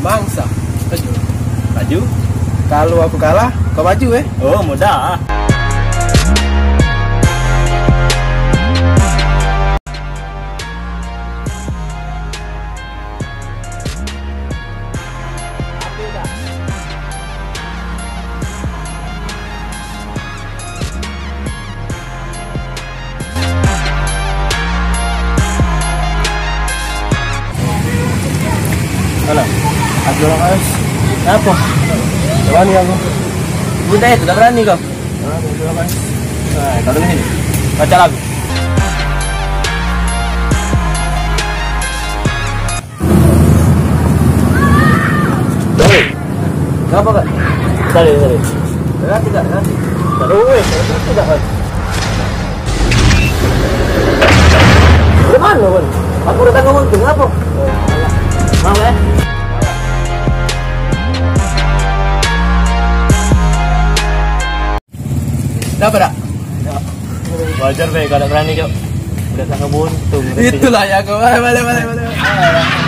Mangsa. Maju. Kalau aku kalah, kau maju Oh, mudah. Mana? Aku orang harus. Apa? Berani aku. Bunda itu tak berani kau. Nah, Kalau begini, baca lagu. Kenapa kak? Sorry. Nanti kak, nanti. Tidak kan. Gimana kan? Aku datang ngomong tuh apa? Mau ya? Dapat tak? Wajar be, kalau berani cok. Udah tak ngebuntung. Itulah ya kau. Balik.